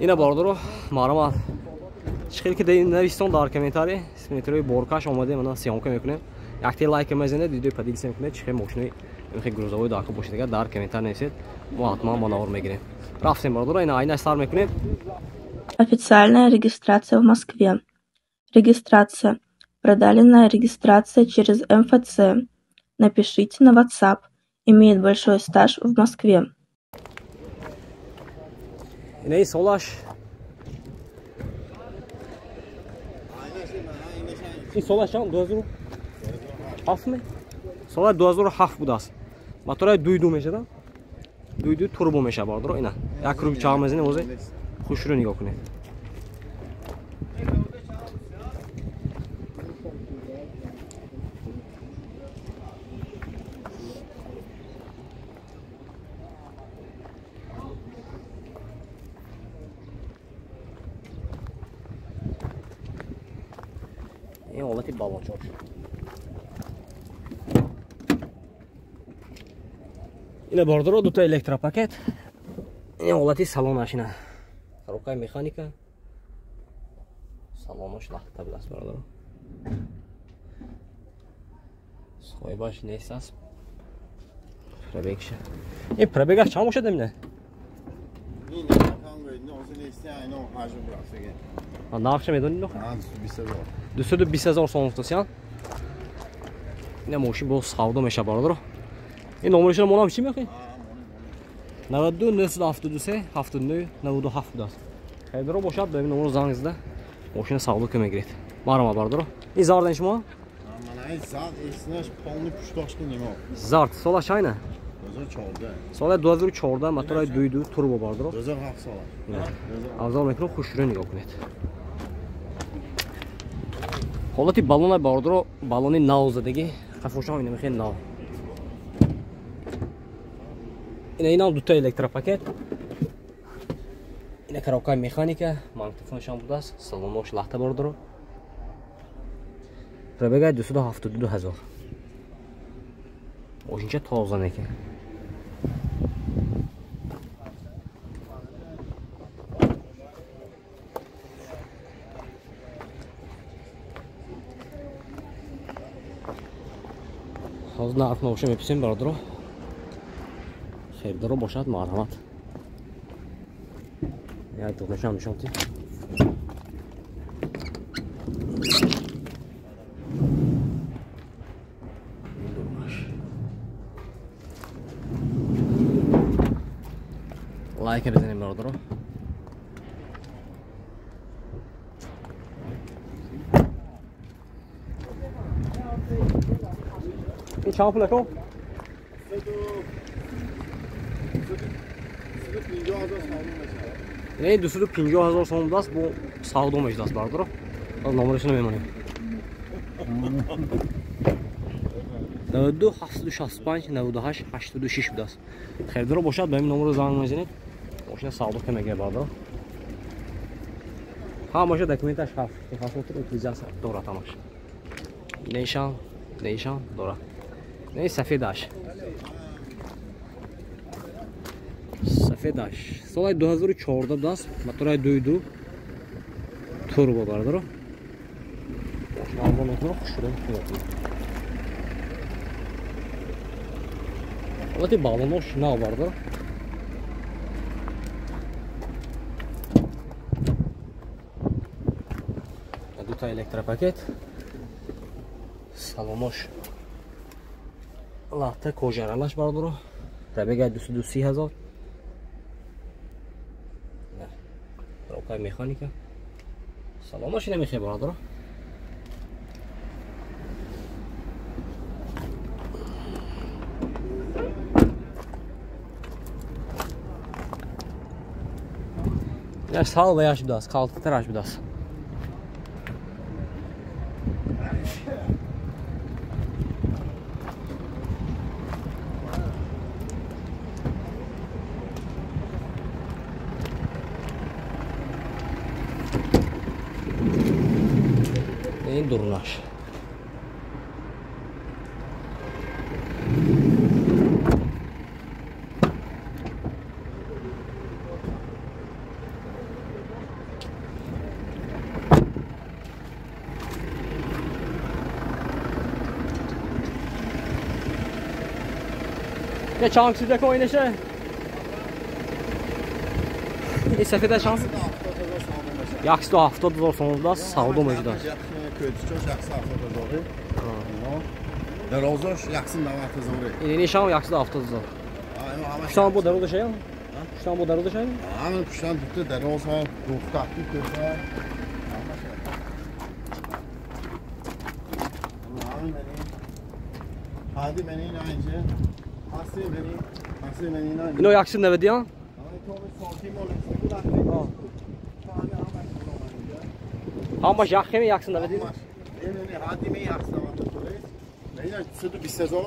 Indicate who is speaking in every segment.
Speaker 1: اینا باردارو معلومات چخیل که دیگه نویسون در کامنتاری اسمیتروی بورکاش آماده من سیام که میکنیم یک تی لایک میزنید ویدیو پدیل سیم کنید چخیل ماشینی میخوای گروزاوی داخل باشید دیگه در کامنتار نویسید ما حتما منور میگیریم رفتیم باردارو اینا айна стар میکنیم.
Speaker 2: Официальная регистрация в Москве. Регистрация. Продленная регистрация через МФЦ. Напишите на WhatsApp. Имеет большой стаж в Москве.
Speaker 1: این سالش این سالش هم 2007 می سال 2007 بود است موتور دو میشه دا دو توربو میشه باردارو اینا یک رو چهار میزنه موزه خوش رو نگاه کنید. این حالتی بالون چارج اینه باردارو دو تا الکتروپاکت این حالتی سالونش اینه خروقای مکانیکا سالونش لخته بود است باردارو صاحبش نیست است پربگش این پربگش چند باشه دمینه
Speaker 3: این نازل نیست اینا حجم براسه
Speaker 1: نقش میدونی نخ 220,000 сом футосян این ماشین با سودا میشه باردارو این نمرش رو مونام چی میخوای 92 973 79 97 بود است خیلی رو باشد ببین نمر زنگ زده ماشین سودا که میگیرید مارم باردارو این زاردن شما
Speaker 3: من این زارد اسمش پالنی پشتاش نمیام
Speaker 1: زارد سالش اینه
Speaker 3: 2014
Speaker 1: سال 2014 موتور دو توربو باردارو
Speaker 3: 2007 سال
Speaker 1: افضل میکنم خوش رو نگاه کنید. حالتی بالون باردارو بالونی ناو زدگی خفوشان اینه میخوای ناو اینا دو تا الکتروپاکت اینا کراوکای مکانیکا مانتفونشان بوده است سالونش لخته باردارو پربگای 272,000 ماشینچه تازه نیکه حاضر نعرف ماشین میپسیم برادرو خیر درو باشد مرحمت یک دقیقه هم نشانتی لایک بزنیم برادرو این چند پوله کن؟ 250,000 сом даст бо савдо мешдаст бардоро номерашро мемонем 92 765 98 86 будаст хердоро бошад ба ин номеро занг мезанед мошина савдо ка мегирад бардоро ҳамаша документаш ҳаст техасотир утилизация дорад ҳамаш нишан дорад не сафедаш сафедаш соли 2014 даст мотори дуйду турбо бардаро ҳолати балонош нав бардаро дута электропакет салонош лахта кожаралаш бардаро пробега 230,000 рукой механика салонош намехе бардаро я сал ваяш будаст калтараш будаст این درونش یه چند چیزه که اینشه این سفیده چند 170,000 so'mda savdo mevjud است.
Speaker 3: Darozаш 190,000.
Speaker 1: این نشان 170,000. پشتان بود درودش هم؟ پشتان بود درودش هم؟
Speaker 3: همین پشتان دوتا دراز ها گفتاتی کرده. همین هادی منی نه اینجا. هستی منی نه.
Speaker 1: اینو 190 یا؟ How much yakı mı yaksın da verdiğin?
Speaker 3: Hadi mi yaksın ama tutulur. Neyden sütü 20,000.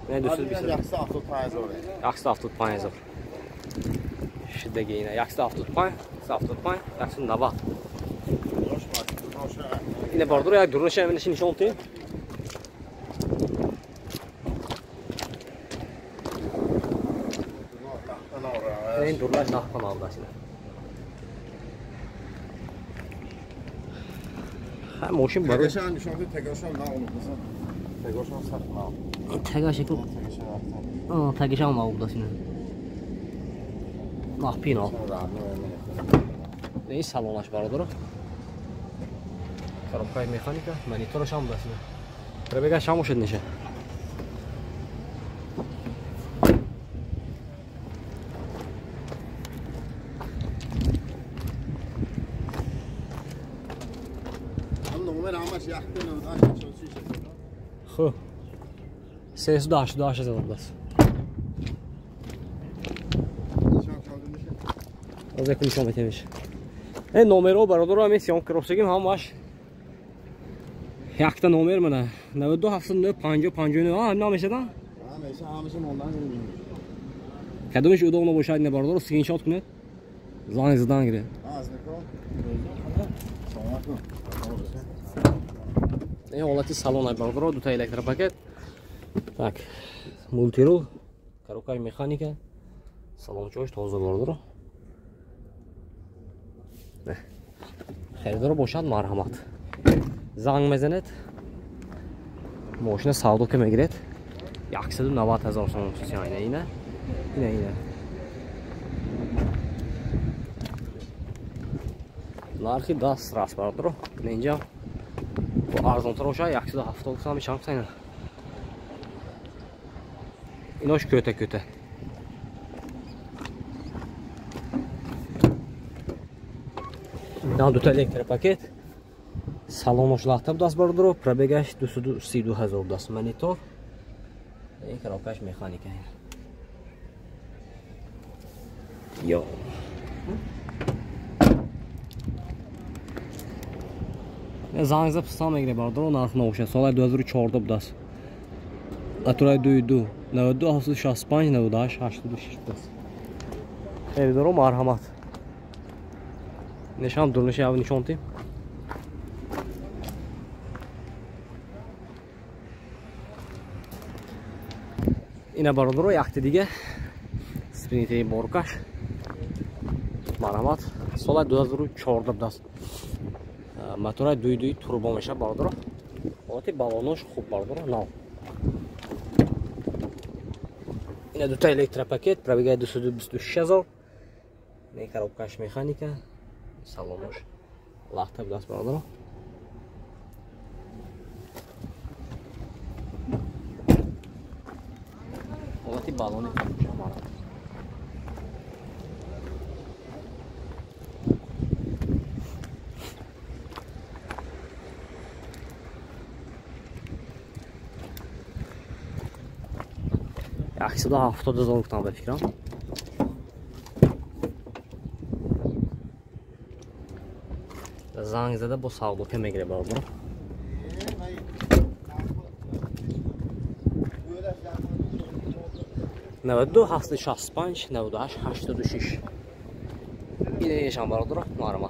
Speaker 1: Ne düştü 20,000?
Speaker 3: Yaksı 75,000.
Speaker 1: Yaksı 75,000. Şimdi yine yaksı 75,000. Yaksın da bak. Yine bardır ya durun şey evin işin oldu. این دورلاش نخوام آبداشتیم. هم ماشین برای.
Speaker 3: تگاشان نشون ده تگاشان نه اون بزن. تگاشان سخت نه.
Speaker 1: تگاشه کو. تگاشان آبداشتیم. نه پینا. این سالونش برادر. کاربای مکانیکا مانیتورش هم داشتیم. برای شامو شد نشه. خب 380,000 است. از یک نشون میتونیش. این نمره برادر رو میسیام کروسگیم هم باش. یک تا نمره منه. 92 79 50 59 هم نمیشه دا؟
Speaker 3: همیشه موندن نمیشه.
Speaker 1: کدومش اودونو باشه این برادر رو اسکرین شات کنه. زنگ زدن گیره.
Speaker 3: از نکن.
Speaker 1: این حالتی سالن های برادر دو تا الکتروپاکت. Так, мультирул, коробка механика, салон чош тоза برادر. نه. خریدار باشد مرحمت. زنگ میزند. ماشین سودو که میگیرد 190,000 so'm tusiz اینه. нархи даст راست برادر. اینجا با ارزان‌تر باشه 170 so'm شانس اینه. ایناش köte. Там тут электропакет. Салонош лахтаб даст бардро, пробегаш 232,000 даст монитор. И коробкаш механика. Йо. Занг записам мегре бардро, нарх новша. Соли 2014 даст. Атурай 22 92 65 98 86 даст. Херидоро марҳамат. نشان دورنش یا نشان تیم. اینا برادر رو یخت دیگه سپرینتی مارکاش مرحمت سال 2014 دست موتور 2.2 توربو میشه برادر. وقتی بالونش خوب برادر نه. اینا دو تا الکتروپاکت پروگرام 226,000. نه коробкаш механика. Салонош лахта даст برادر. حالتی بالون شما را. یکصد و 70,000 تومان بفکرم. زنگ زده با سودو که میگیره برادر. نود 65 98 86 اینه نشان برادر مرحمت.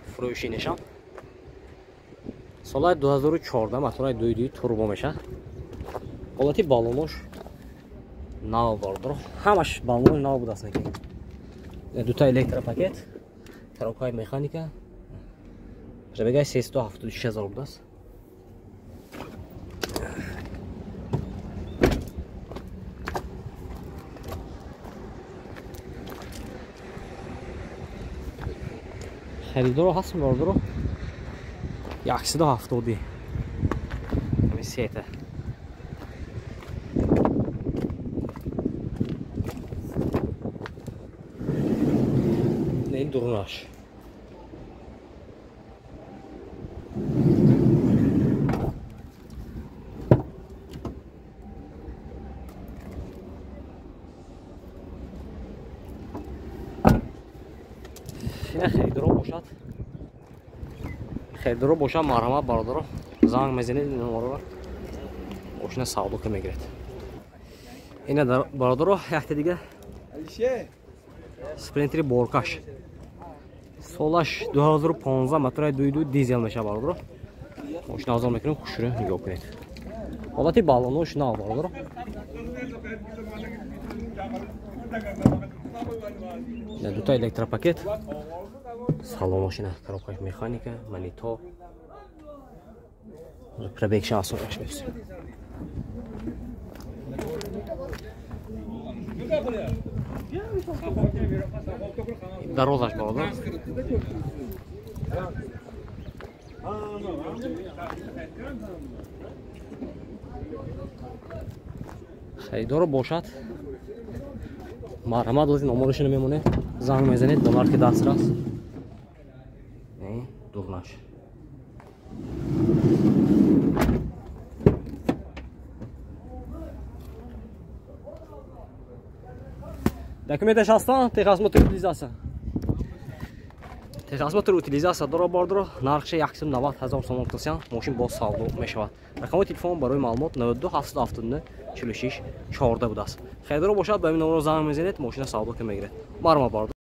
Speaker 1: فروشی نشان. سال 2014 موتور 2.2 توربو میشه. حالتی بالونش نو برادر. همش بالون نو بود اصلا که. دو تا الکتروپاکت. коробка механика. Пробегай 376,000 даст. خریدار هست باردارو 170 همین سیته این درونش خریدار باشد خریدار باشد مرحمت برادر زنگ میزنید این نمره رو ماشین سودا که میگیرید این برادر یک دیگه سپرینتری بورکاش سالش 2015 موتور 2.2 دیزل میشه برادر ماشین ازال میکنیم خوش رو نگاه کنید حالتی بالونش نه برادر دو تا الکتروپاکت سالن ماشینه коробка механика монитор пробег сейчас уже все дорожаш было да خریدار باشد مرحمت دادید نمرشون میمونه زنگ میزنید با مارک دسترس نه دورناش документаш ҳастанд техосмотр утилизация техосмотр утилизация дора бардро нархш 190 000 сомон гуфтасиян мошин боз савдо мешавад рақамои телефон барои маълумот 92 779 46 14 будааст хайдро бошад ба ин номро занг мезанед мошина савдо ка мегиред марма бардро